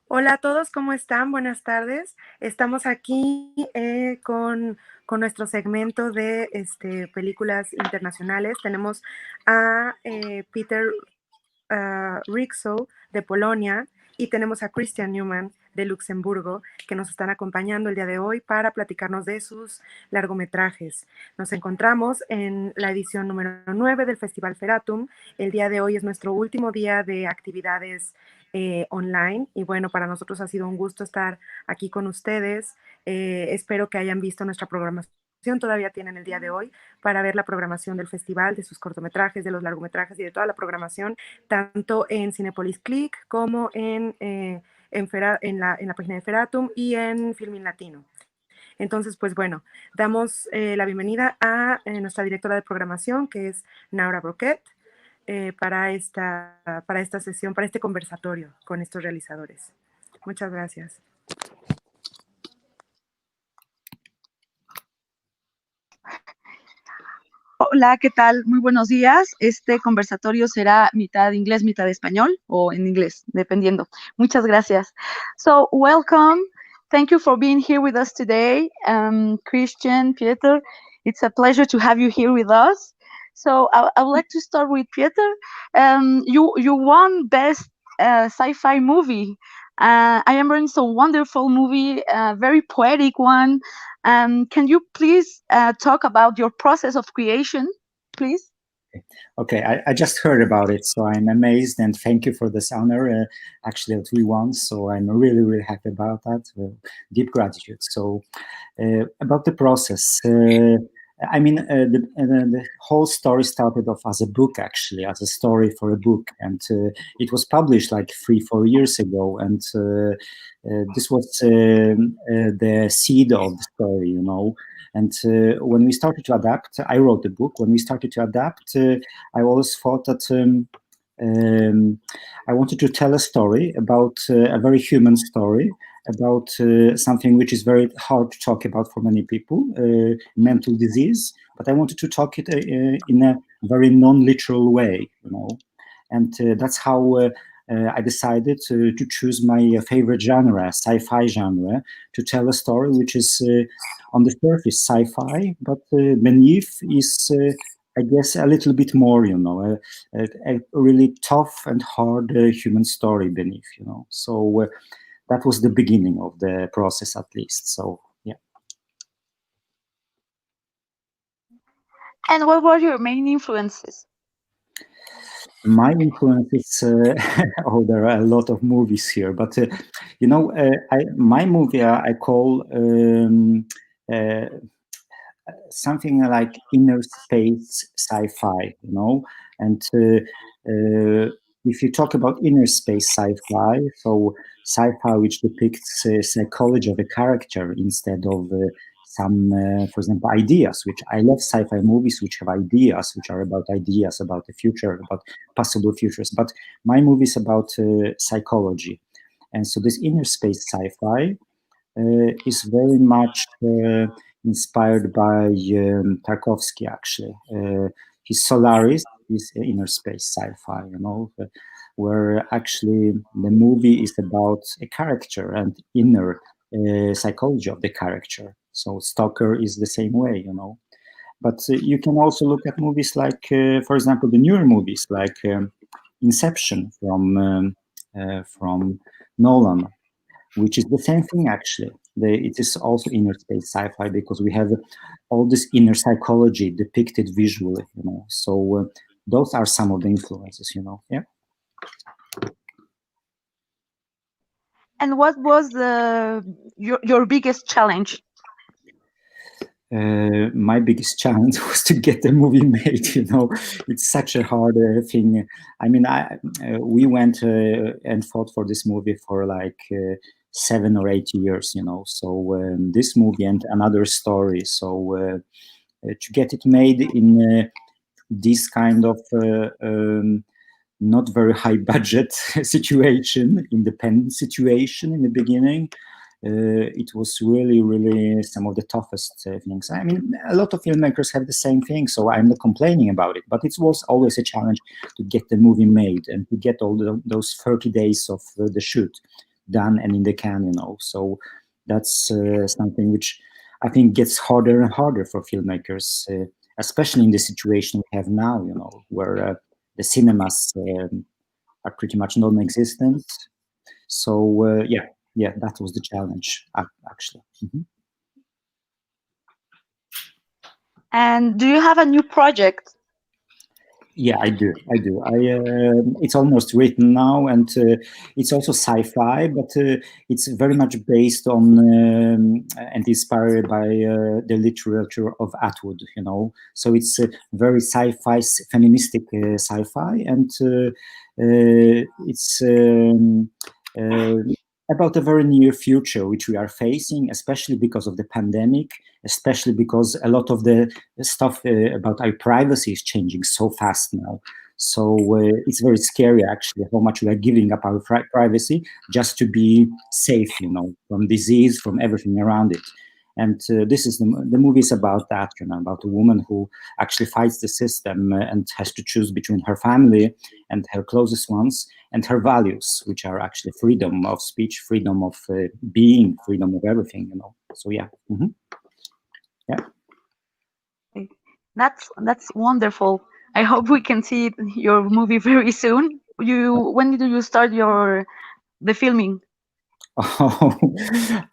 Hola a todos, ¿cómo están? Buenas tardes. Estamos aquí con nuestro segmento de películas internacionales. Tenemos a Peter Rixo de Polonia y tenemos a Christian Newman de Luxemburgo que nos están acompañando el día de hoy para platicarnos de sus largometrajes. Nos encontramos en la edición número 9 del Festival Feratum. El día de hoy es nuestro último día de actividades online y bueno, para nosotros ha sido un gusto estar aquí con ustedes. Espero que hayan visto nuestra programación. Todavía tienen el día de hoy para ver la programación del festival, de sus cortometrajes, de los largometrajes y de toda la programación, tanto en Cinepolis Click como en la página de Feratum y en Filmin Latino. Entonces, pues bueno, damos la bienvenida a nuestra directora de programación, que es Naura Broquet, para esta sesión, para este conversatorio con estos realizadores. Muchas gracias. Hola, ¿qué tal? Muy buenos días. Este conversatorio será mitad inglés, mitad español o en inglés, dependiendo. Muchas gracias. So, welcome. Thank you for being here with us today. Christian, Peter, it's a pleasure to have you here with us. So, I would like to start with Peter. You won Best Sci-Fi Movie. I am it's a wonderful movie, a very poetic one. Can you please talk about your process of creation, please? Okay, I just heard about it, so I'm amazed and thank you for this honor. Actually, that we won, so I'm really, really happy about that. Deep gratitude. So, about the process, the whole story started off as a book, actually, as a story for a book, and it was published like 3-4 years ago, and this was the seed of the story, you know. And when we started to adapt, I wrote the book. When we started to adapt, I always thought that I wanted to tell a story about a very human story, about something which is very hard to talk about for many people, mental disease. But I wanted to talk it in a very non-literal way, you know. And that's how I decided to choose my favorite genre, sci-fi genre, to tell a story which is on the surface sci-fi, but beneath is, I guess, a little bit more, you know, a really tough and hard human story beneath, you know. So that was the beginning of the process, at least. So, yeah. And what were your main influences? My influences, oh, there are a lot of movies here, but you know, my movie I call something like inner space sci-fi, you know. And if you talk about inner space sci-fi, so sci-fi which depicts psychology of a character instead of some, for example, ideas, which I love sci-fi movies which have ideas, which are about ideas, about the future, about possible futures. But my movie is about psychology. And so this inner space sci-fi is very much inspired by Tarkovsky, actually. His Solaris is inner space sci-fi, you know, where actually the movie is about a character and inner psychology of the character. So Stalker is the same way, you know. But you can also look at movies like, for example, the newer movies like Inception from Nolan, which is the same thing actually. It is also inner space sci-fi because we have all this inner psychology depicted visually, you know. So those are some of the influences, you know. Yeah. And what was your biggest challenge? My biggest challenge was to get the movie made. You know, it's such a hard thing. I mean, we went and fought for this movie for like 7 or 8 years. You know, so this movie and another story. So to get it made in this kind of not very high budget situation, independent situation in the beginning. It was really, really some of the toughest things. I mean, a lot of filmmakers have the same thing, so I'm not complaining about it. But it was always a challenge to get the movie made and to get all those 30 days of the shoot done and in the can, So that's something which I think gets harder and harder for filmmakers, especially in the situation we have now, where the cinemas are pretty much non-existent. So yeah, that was the challenge, actually. Mm-hmm. And do you have a new project? Yeah, I do. It's almost written now, and it's also sci-fi, but it's very much based on and inspired by the literature of Atwood. So it's very sci-fi, feministic sci-fi, and it's about a very near future which we are facing, especially because of the pandemic, especially because a lot of the stuff about our privacy is changing so fast now. So it's very scary, actually, how much we are giving up our privacy just to be safe, from disease, from everything around it. And this is the movie is about that, about a woman who actually fights the system and has to choose between her family and her closest ones and her values, which are actually freedom of speech, freedom of being, freedom of everything, So yeah. Mm-hmm. Yeah. That's wonderful. I hope we can see your movie very soon. When do you start the filming? Oh,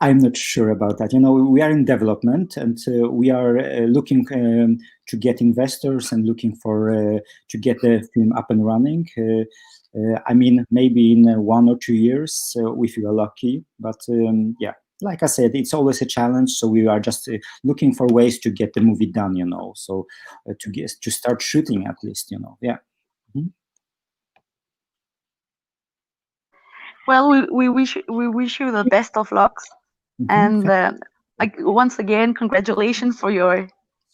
I'm not sure about that. We are in development, and we are looking to get investors and looking for to get the film up and running. I mean, maybe in 1 or 2 years, if we are lucky. But yeah, like I said, it's always a challenge. So we are just looking for ways to get the movie done. So to start shooting at least. Yeah. Mm-hmm. Well, we wish you the best of luck, Mm-hmm. and once again, congratulations for your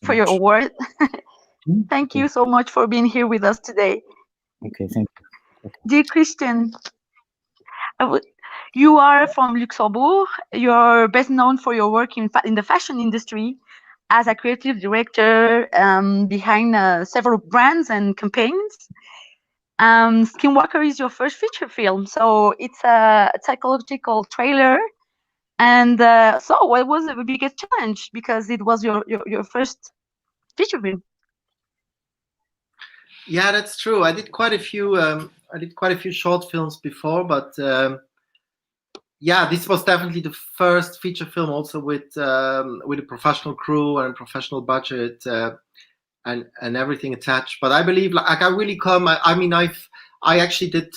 award. Mm-hmm. Thank you so much for being here with us today. Okay, thank you. Okay. Dear Christian, you are from Luxembourg. You're best known for your work in the fashion industry as a creative director behind several brands and campaigns. Skinwalker is your first feature film, so it's a psychological trailer. And so, what was the biggest challenge, because it was your first feature film? Yeah, that's true. I did quite a few. I did quite a few short films before, but yeah, this was definitely the first feature film, also with a professional crew and professional budget and everything attached. But I believe, like I really come. I mean, I actually did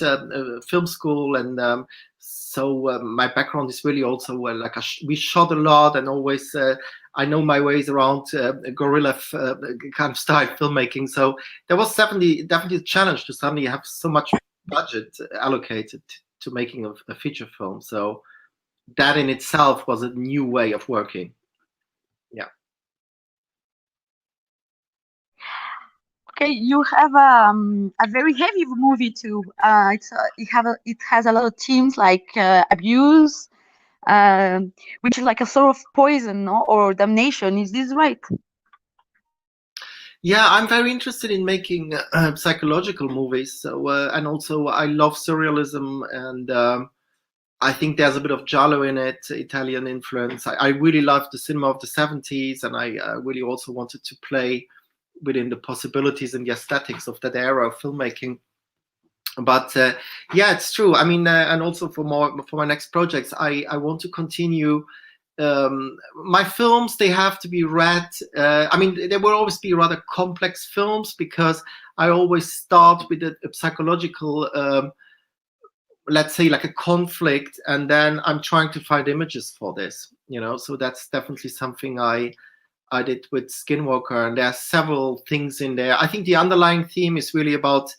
film school, and so my background is really also like we shot a lot, and always I know my ways around guerrilla kind of style filmmaking. So there was definitely a challenge to suddenly have so much budget allocated to making a feature film. So that in itself was a new way of working. Yeah. Okay, you have a very heavy movie too. It has a lot of themes like abuse, which is like a sort of poison, no? Or damnation. Is this right? Yeah, I'm very interested in making psychological movies. So and also I love surrealism, and I think there's a bit of giallo in it, Italian influence. I really love the cinema of the 70s, and I really also wanted to play within the possibilities and the aesthetics of that era of filmmaking. But yeah, it's true. I mean, and also for my next projects, I want to continue. My films, they have to be read. I mean, there will always be rather complex films, because I always start with a psychological, let's say, like a conflict, and then I'm trying to find images for this. So that's definitely something I did with Skinwalker, and there are several things in there. I think the underlying theme is really about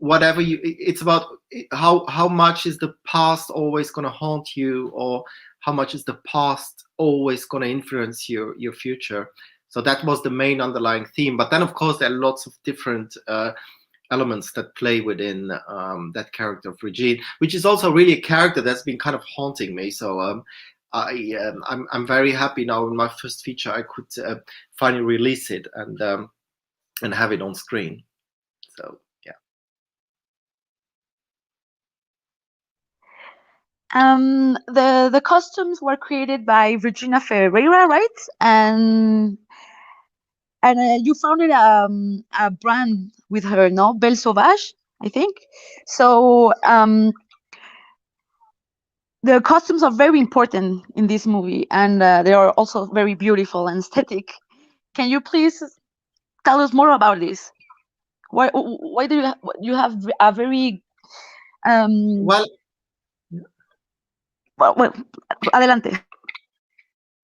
whatever it's about how much is the past always going to haunt you, or how much is the past always going to influence your future. So that was the main underlying theme, but then of course there are lots of different elements that play within that character of Regine, which is also really a character that's been kind of haunting me. So I'm very happy now in my first feature I could finally release it and have it on screen. So The costumes were created by Regina Ferreira, right? And you founded a brand with her, no? Belle Sauvage, I think. So the costumes are very important in this movie, and they are also very beautiful and aesthetic. Can you please tell us more about this? Why do you have a very Well, well, adelante.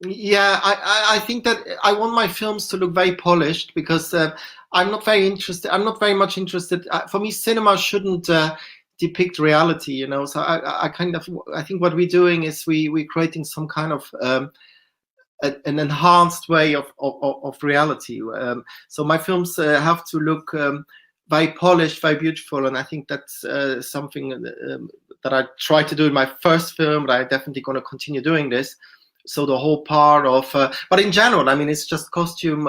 yeah, I think that I want my films to look very polished because I'm not very interested. I'm not very much interested. For me, cinema shouldn't depict reality, you know. So I think what we're doing is we're creating some kind of an enhanced way of reality. So my films have to look very polished, very beautiful, and I think that's something that I tried to do in my first film. But I'm definitely going to continue doing this. So the whole part of, but in general, I mean, it's just costume,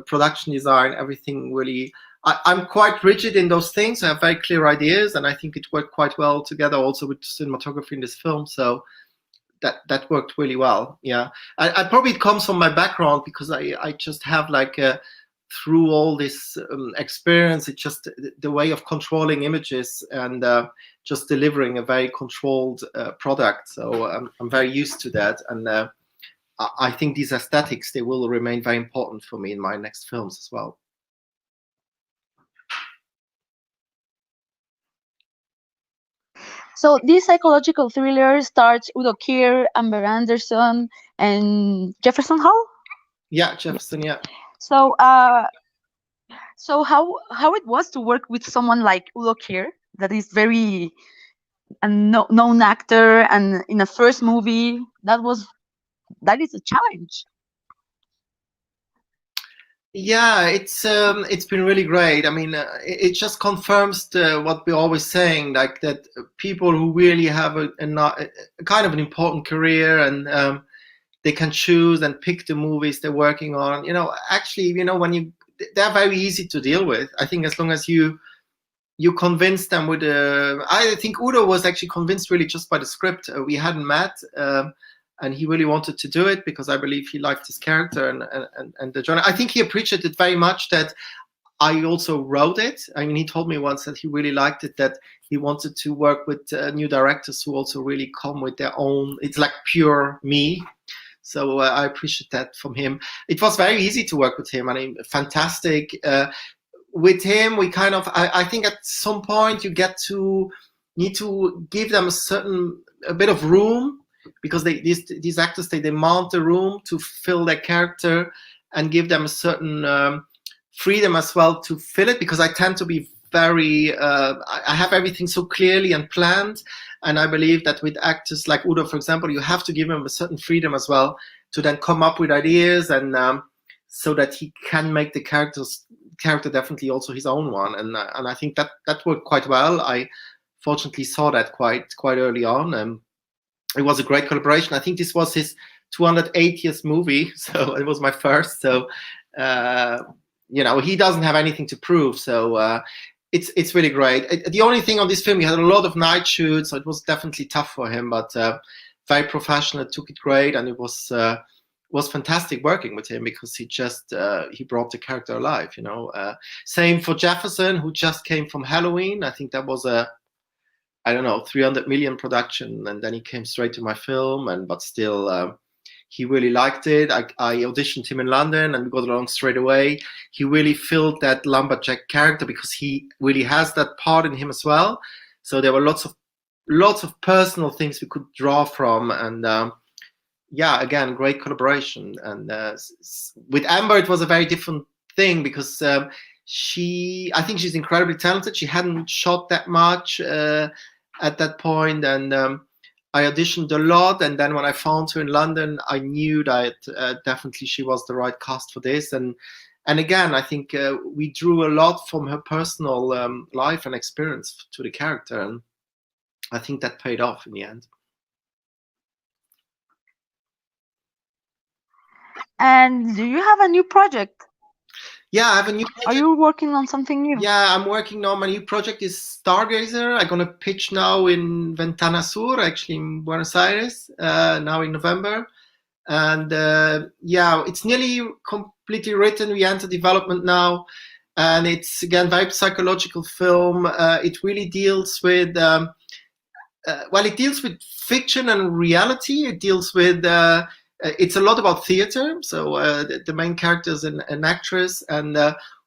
production design, everything really. I'm quite rigid in those things. I have very clear ideas, and I think it worked quite well together also with cinematography in this film. So that worked really well. Yeah, I probably it comes from my background because I just have like through all this experience, it's just the way of controlling images and just delivering a very controlled product. So I'm very used to that, and I think these aesthetics, they will remain very important for me in my next films as well. So this psychological thriller stars Udo Kier, Amber Anderson, and Jefferson Hall. Yeah, Jefferson. Yeah. So so how it was to work with someone like Udo Kier, that is very a known actor, and in a first movie that is a challenge. Yeah, it's been really great. I mean, it just confirms what we're always saying, like that people who really have a kind of an important career and they can choose and pick the movies they're working on. You know, actually, you know, they're very easy to deal with. I think as long as you convince them with I think Udo was actually convinced really just by the script. We hadn't met. And he really wanted to do it because I believe he liked his character and the genre. I think he appreciated very much that I also wrote it. I mean, he told me once that he really liked it, that he wanted to work with new directors who also really come with their own, it's like pure me. So I appreciate that from him. It was very easy to work with him. I mean, fantastic. With him, we kind of, I think at some point you need to give them a bit of room, because these actors, they demand the room to fill their character and give them a certain freedom as well to fill it, because I tend to be very I have everything so clearly and planned, and I believe that with actors like Udo, for example, you have to give him a certain freedom as well to then come up with ideas, and so that he can make the character definitely also his own one, and I think that worked quite well. I fortunately saw that quite early on, and it was a great collaboration. I think this was his 280th movie, so it was my first. So you know, he doesn't have anything to prove. So it's really great. The only thing on this film, he had a lot of night shoots, so it was definitely tough for him. But very professional, took it great, and it was fantastic working with him, because he brought the character alive. You know, same for Jefferson, who just came from Halloween. I think that was I don't know, 300 million production, and then he came straight to my film, but still he really liked it. I auditioned him in London and we got along straight away. He really filled that lumberjack character because he really has that part in him as well. So there were lots of personal things we could draw from, and yeah, again, great collaboration. And with Amber, it was a very different thing because I think she's incredibly talented. She hadn't shot that much at that point, and I auditioned a lot. And then when I found her in London, I knew that definitely she was the right cast for this. And again, I think we drew a lot from her personal life and experience to the character, and I think that paid off in the end. And do you have a new project? Yeah, I have a new project. Are you working on something new? Yeah, I'm working now. My new project is Stargazer. I'm going to pitch now in Ventana Sur, actually in Buenos Aires, now in November. And yeah, it's nearly completely written. We enter development now. And it's, again, very psychological film. It really deals with, well, it deals with fiction and reality. It deals with, it's a lot about theater. So the main character is an actress, and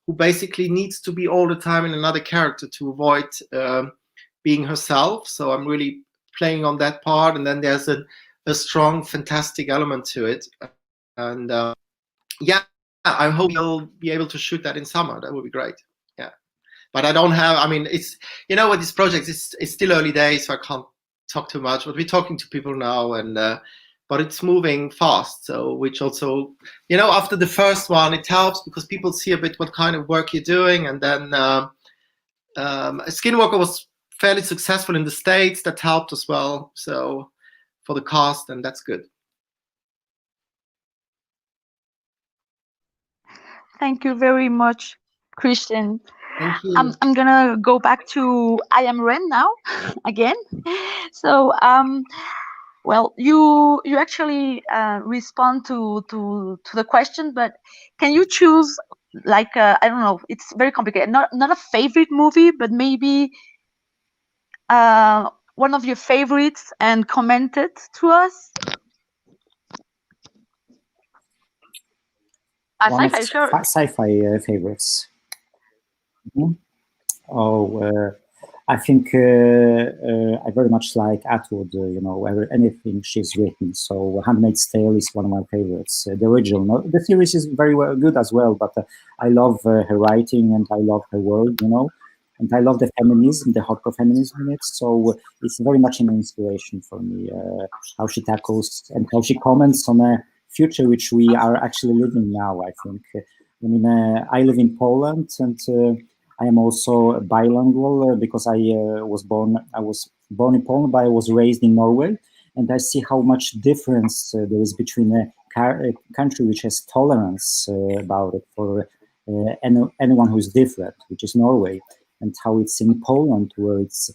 who basically needs to be all the time in another character to avoid being herself. So I'm really playing on that part. And then there's a strong, fantastic element to it. And yeah, I hope we'll be able to shoot that in summer. That would be great. Yeah. But I don't have, I mean, it's, you know, with this project, it's still early days, so I can't talk too much. But we're talking to people now, and but it's moving fast. So, which also, you know, after the first one, it helps because people see a bit what kind of work you're doing. And then Skinwalker was fairly successful in the States. That helped as well. So for the cast, and that's good. Thank you very much, Christian. Thank you. I'm gonna go back to I Am Ren now again. So well, you actually respond to the question, but can you choose, like, I don't know, it's very complicated. Not a favorite movie, but maybe one of your favorites, and comment it to us. One of Sci-fi, sure. sci-fi favorites. Mhm. Oh, I think I very much like Atwood, you know, anything she's written. So Handmaid's Tale is one of my favorites. The original, the series is very good as well, but I love her writing, and I love her world, you know, and I love the feminism, the hardcore feminism in it. So it's very much an inspiration for me, how she tackles and how she comments on a future which we are actually living now, I think. I mean, I live in Poland, and I am also bilingual because I was born in Poland, but I was raised in Norway, and I see how much difference there is between a country which has tolerance about it for anyone who is different, which is Norway, and how it's in Poland, where it's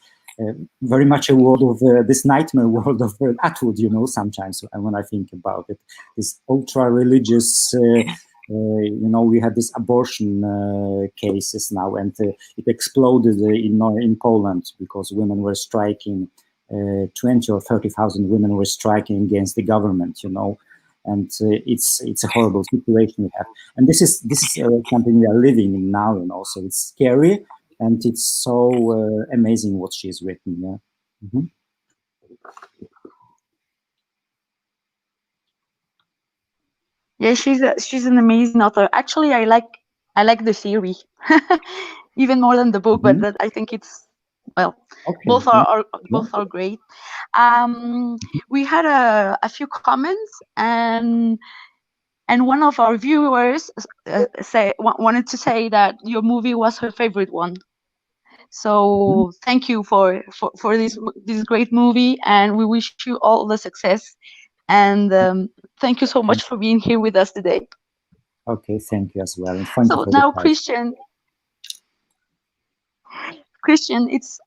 very much a world of this nightmare world of Atwood, you know, sometimes when I think about it, this ultra-religious you know, we had these abortion cases now, and it exploded in Poland because women were striking. 20 or 30,000 women were striking against the government, you know, and it's a horrible situation we have. And this is something we are living in now, you know. So it's scary, and it's so amazing what she's written. Yeah. Mm-hmm. Yeah, she's an amazing author. Actually, I like the theory even more than the book, Mm-hmm. but I think it's, well, okay. both are great. We had a few comments, and one of our viewers wanted to say that your movie was her favorite one. So thank you for this great movie, and we wish you all the success. And thank you so much for being here with us today. Okay, thank you as well. And thank So you for now, the Christian, it's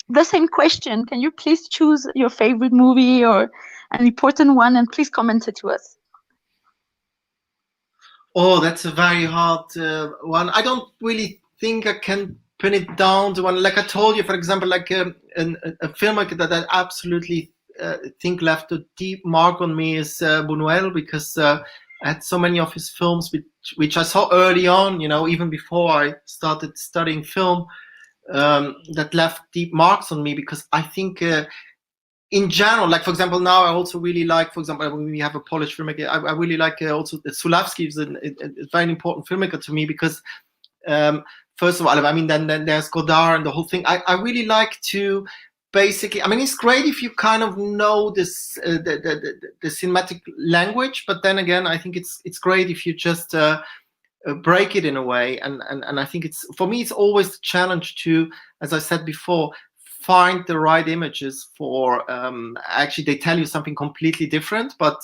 the same question. Can you please choose your favorite movie or an important one, and please comment it to us? Oh, that's a very hard one. I don't really think I can pin it down to one. Like I told you, for example, like a filmmaker that I absolutely think left a deep mark on me is Buñuel, because I had so many of his films which I saw early on, you know, even before I started studying film, that left deep marks on me, because I think in general, like, for example, now I also really like, for example, when we have a Polish filmmaker, I really like also Sulawski is a very important filmmaker to me, because first of all, I mean, then there's Godard and the whole thing. I really like to basically, I mean, it's great if you kind of know this the cinematic language, but then again, I think it's great if you just break it in a way, and I think it's, for me, it's always the challenge to, as I said before, find the right images for actually they tell you something completely different, but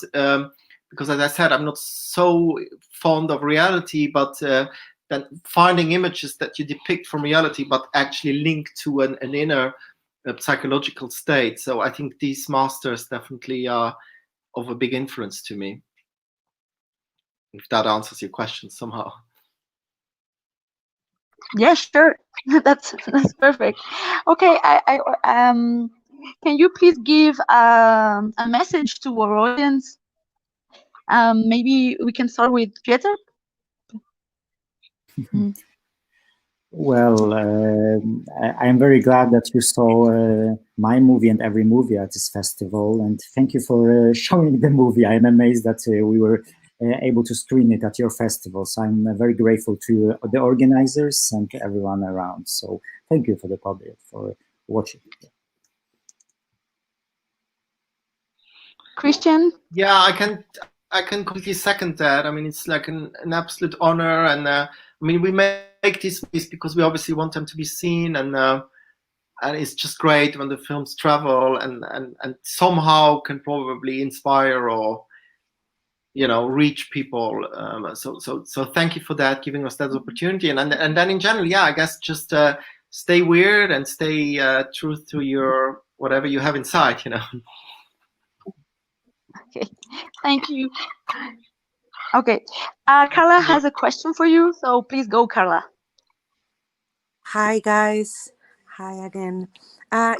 because, as I said, I'm not so fond of reality, but than finding images that you depict from reality, but actually link to an inner psychological state. So I think these masters definitely are of a big influence to me. If that answers your question somehow. Yeah, sure. That's perfect. Okay, can you please give a message to our audience? Maybe we can start with Peter. Well, I'm very glad that you saw my movie and every movie at this festival, and thank you for showing the movie. I'm amazed that we were able to screen it at your festival. So I'm very grateful to the organizers and to everyone around. So thank you for the public for watching. Christian? Yeah, I can completely second that. I mean, it's like an absolute honor, and I mean, we make these movies because we obviously want them to be seen, and it's just great when the films travel and somehow can probably inspire or reach people. So thank you for that, giving us that opportunity, and then in general, yeah, I guess just stay weird and stay true to your whatever you have inside, Okay, thank you. Okay, Carla has a question for you, so please go, Carla. Hi guys, hi again.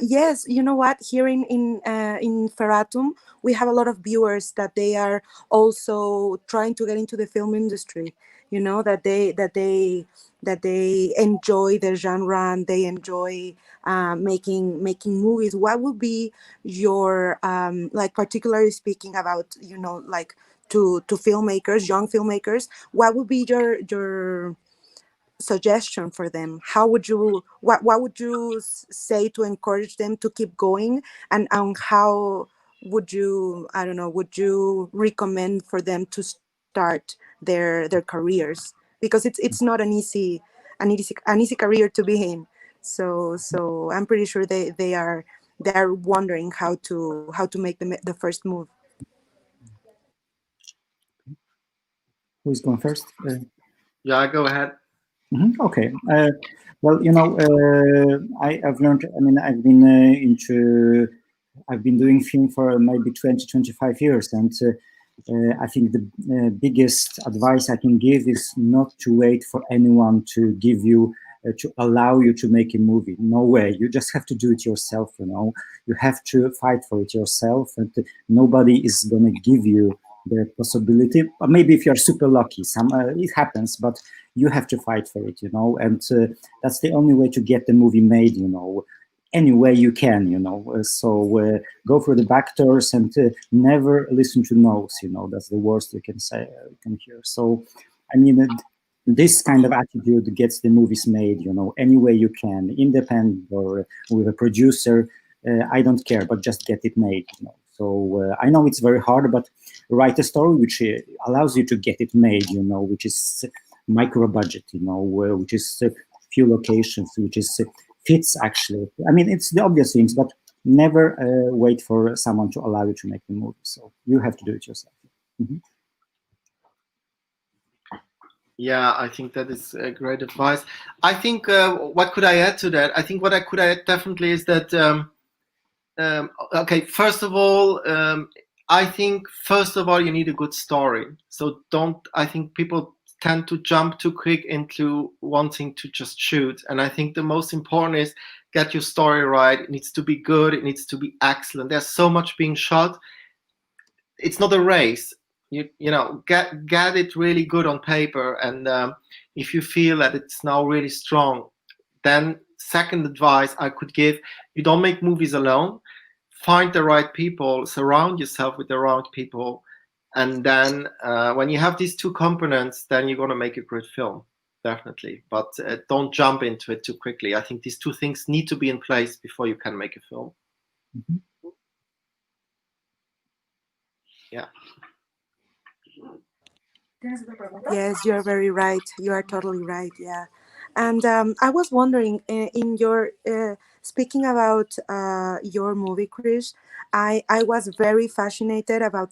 Yes, you know what? Here in Ferratum, we have a lot of viewers that they are also trying to get into the film industry. You know that they enjoy the genre and they enjoy making movies. What would be your like, particularly speaking about like to filmmakers, young filmmakers? What would be your suggestion for them? How would you what would you say to encourage them to keep going, and how would you, I don't know, would you recommend for them to start their careers? Because it's not an easy career to be in. So I'm pretty sure they are wondering how to make the first move. Who's going first? Yeah, go ahead. Okay. Well, I've learned. I mean, I've been doing film for maybe 20, 25 years, and I think the biggest advice I can give is not to wait for anyone to give you, to allow you to make a movie. No way. You just have to do it yourself. You have to fight for it yourself, and nobody is going to give you the possibility. Or maybe if you're super lucky, it happens, but you have to fight for it, and that's the only way to get the movie made, any way you can, so go for the back doors and never listen to no's, that's the worst you can say, you can hear. So, I mean, this kind of attitude gets the movies made, any way you can, independent or with a producer, I don't care, but just get it made, So I know it's very hard, but write a story which allows you to get it made, which is micro budget, which is few locations, which is fits actually. I mean, it's the obvious things, but never wait for someone to allow you to make the movie. So you have to do it yourself. Mm-hmm. Yeah, I think that is great advice. I think what could I add to that? I think what I could add definitely is that okay, first of all, I think first of all you need a good story. So I think people tend to jump too quick into wanting to just shoot, and I think the most important is get your story right. It needs to be good. It needs to be excellent. There's so much being shot. It's not a race. Get it really good on paper, and if you feel that it's now really strong, then second advice I could give: you don't make movies alone. Find the right people, surround yourself with the right people, and then when you have these two components, then you're going to make a great film, definitely. But don't jump into it too quickly. I think these two things need to be in place before you can make a film. Mm-hmm. Yeah. Yes, you're very right. You are totally right. Yeah. And I was wondering, in your speaking about your movie, Chris, I was very fascinated about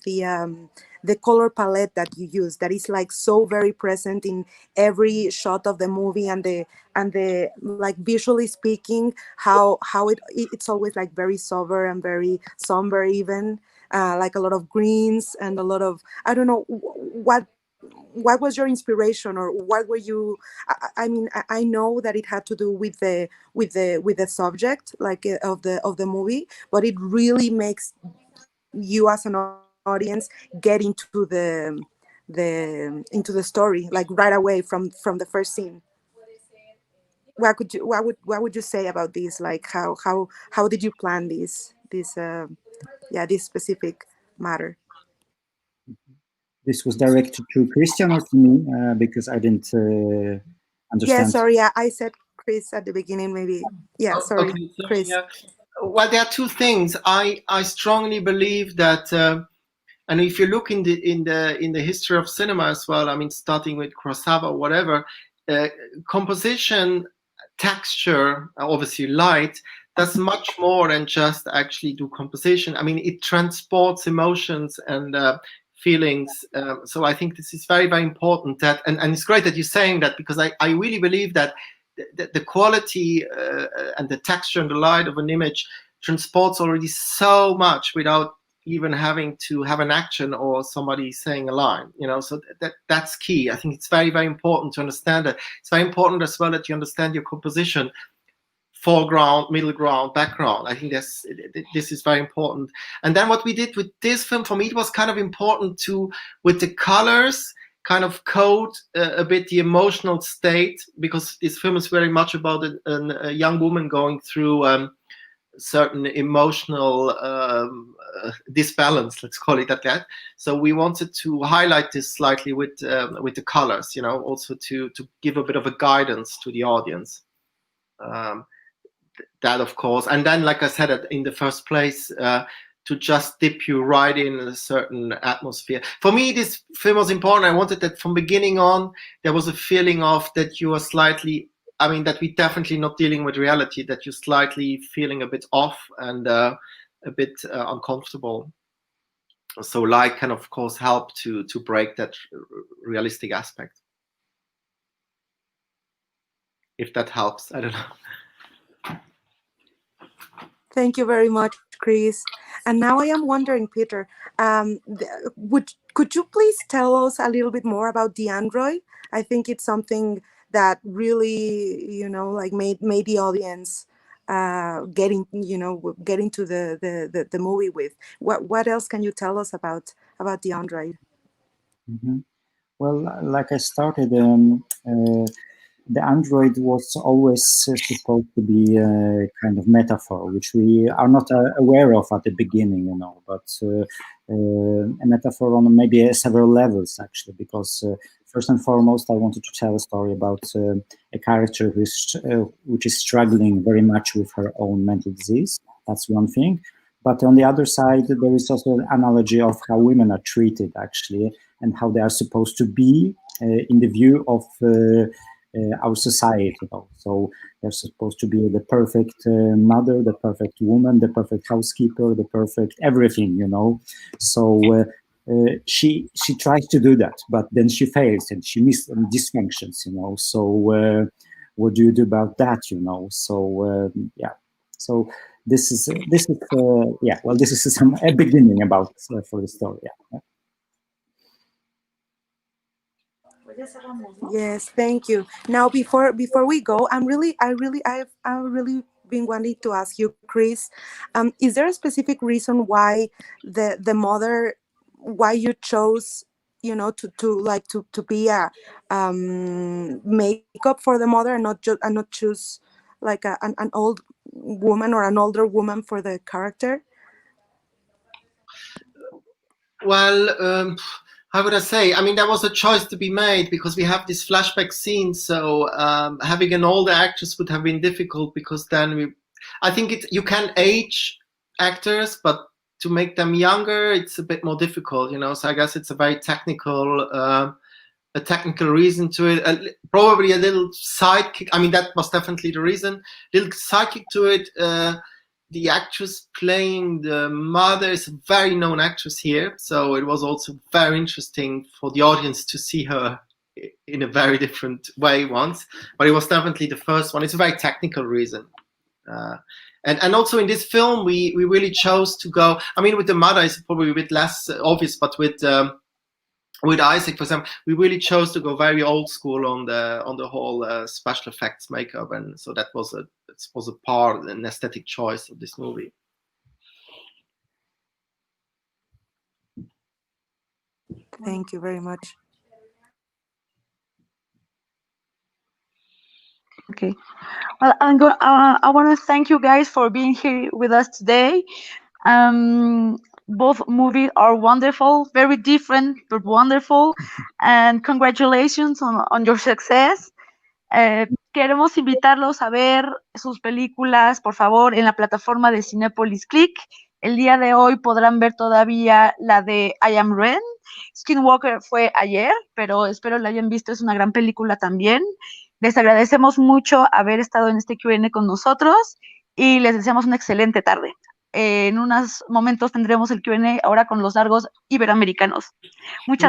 the color palette that you use, that is like so very present in every shot of the movie, and the like visually speaking, how it's always like very sober and very somber even, like a lot of greens and a lot of, I don't know what was your inspiration, or what were you, I mean, I know that it had to do with the subject, like of the movie, but it really makes you as an audience get into the story, like right away from the first scene. What would you say about this? Like how did you plan this specific matter? This was directed to Christian or to me, because I didn't Yeah, understand. sorry, I said Chris at the beginning, maybe. Yeah, sorry, Okay, so, Chris. yeah. Well, there are two things. I strongly believe that, and if you look in the history of cinema as well, I mean, starting with Kurosawa or whatever, composition, texture, obviously light, does much more than just actually do composition. I mean, it transports emotions and feelings. So I think this is very, very important. That, and it's great that you're saying that, because I really believe that the quality and the texture and the light of an image transports already so much without even having to have an action or somebody saying a line, so that's key. I think it's very, very important to understand that. It's very important as well that you understand your composition, foreground, middle ground, background. I think this is very important. And then what we did with this film, for me, it was kind of important to, with the colors, kind of code a bit the emotional state, because this film is very much about a young woman going through certain emotional disbalance, let's call it like that. So we wanted to highlight this slightly with the colors, also to give a bit of a guidance to the audience. That, of course, and then, like I said, in the first place, to just dip you right in a certain atmosphere. For me, this film was important. I wanted that from beginning on, there was a feeling of that you are slightly, I mean, that we definitely not dealing with reality, that you're slightly feeling a bit off and a bit uncomfortable. So light can, of course, help to break that realistic aspect. If that helps, I don't know. Thank you very much, Chris. And now I am wondering, Peter, could you please tell us a little bit more about the android? I think it's something that really, like made the audience getting to the movie with. What else can you tell us about the android? Mm-hmm. Well, like I started, the android was always supposed to be a kind of metaphor, which we are not aware of at the beginning, but a metaphor on maybe several levels, actually, because first and foremost, I wanted to tell a story about a character which is struggling very much with her own mental disease. That's one thing. But on the other side, there is also an analogy of how women are treated, actually, and how they are supposed to be in the view of our society. So they're supposed to be the perfect mother, the perfect woman, the perfect housekeeper, the perfect everything, So she tries to do that, but then she fails and she dysfunctions, So what do you do about that, So yeah. So this is this is a beginning about for the story. Yeah. Yes, thank you. Now, before we go, I've really been wanting to ask you, Chris, is there a specific reason why the mother, why you chose, to be a makeup for the mother, and not choose like an old woman or an older woman for the character? Well, how would I say? I mean, there was a choice to be made because we have this flashback scene. So having an older actress would have been difficult, because then I think you can age actors, but to make them younger, it's a bit more difficult, So I guess it's a very technical reason to it. Probably a little sidekick. I mean, that was definitely the reason. Little sidekick to it. the actress playing the mother is a very known actress here, so it was also very interesting for the audience to see her in a very different way once. But it was definitely the first one. It's a very technical reason. And also in this film, we really chose to go. I mean, with the mother, it's probably a bit less obvious, but with Isaac, for example, we really chose to go very old school on the whole special effects makeup, and so that was a part, an aesthetic choice of this movie. Thank you very much. Okay. Well, I want to thank you guys for being here with us today. Both movies are wonderful, very different, but wonderful. And congratulations on your success. Queremos invitarlos a ver sus películas, por favor, en la plataforma de Cinépolis Click. El día de hoy podrán ver todavía la de I Am Ren. Skinwalker fue ayer, pero espero la hayan visto, es una gran película también. Les agradecemos mucho haber estado en este Q&A con nosotros y les deseamos una excelente tarde. En unos momentos tendremos el Q&A ahora con los largos iberoamericanos. Muchas